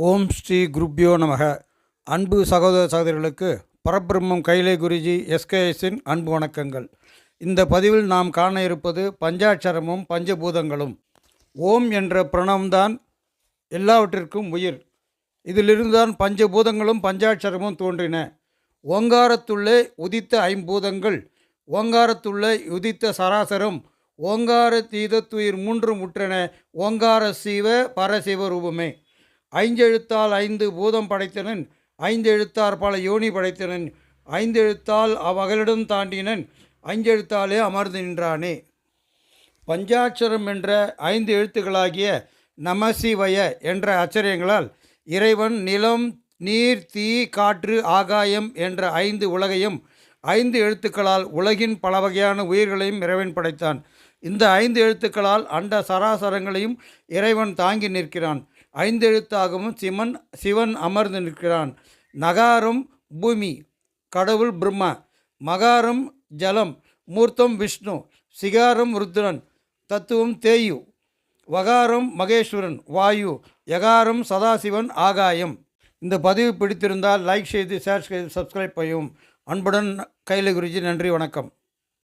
ஓம் ஸ்ரீ குருப்யோ நமக. அன்பு சகோதர சகோதரிகளுக்கு பரபிரம்மம் கைலை குருஜி எஸ்கேஎஸின் அன்பு வணக்கங்கள். இந்த பதிவில் நாம் காண இருப்பது பஞ்சாட்சரமும் பஞ்சபூதங்களும். ஓம் என்ற பிரணவம்தான் எல்லாவற்றிற்கும் உயிர். இதிலிருந்துதான் பஞ்சபூதங்களும் பஞ்சாட்சரமும் தோன்றின. ஓங்காரத்துள்ளே உதித்த ஐம்பூதங்கள், ஓங்காரத்துள்ளே உதித்த சராசரம், ஓங்கார தீதத்துயிர் மூன்று முற்றென ஓங்கார சிவ பரசிவ ரூபமே. ஐந்தெழுத்தால் ஐந்து பூதம் படைத்தனன், ஐந்தெழுத்தார் பல யோனி படைத்தனன், ஐந்தெழுத்தால் அவ்வகலிடம் தாண்டினன், ஐந்தெழுத்தாலே அமர்ந்து நின்றானே. பஞ்சாட்சரம் என்ற ஐந்து எழுத்துக்களாகிய நமசிவய என்ற அச்சரியங்களால் இறைவன் நிலம், நீர், தீ, காற்று, ஆகாயம் என்ற ஐந்து உலகையும் ஐந்து எழுத்துக்களால் உலகின் பல வகையான உயிர்களையும் இறைவன் படைத்தான். இந்த ஐந்து எழுத்துக்களால் அண்ட சராசரங்களையும் இறைவன் தாங்கி நிற்கிறான். ஐந்து எழுத்தாகவும் சிவன் அமர்ந்து நிற்கிறான். நகாரம் பூமி, கடவுள் பிரம்மா. மகாரம் ஜலம், மூர்த்தம் விஷ்ணு. சிகாரம் ருத்ரன், தத்துவம் தேயு. வகாரம் மகேஸ்வரன், வாயு. யகாரம் சதாசிவன், ஆகாயம். இந்த பதிவு பிடித்திருந்தால் லைக் செய்து, ஷேர் செய்து, சப்ஸ்கிரைப் செய்யவும். அன்புடன் கைலை குருஜி. நன்றி, வணக்கம்.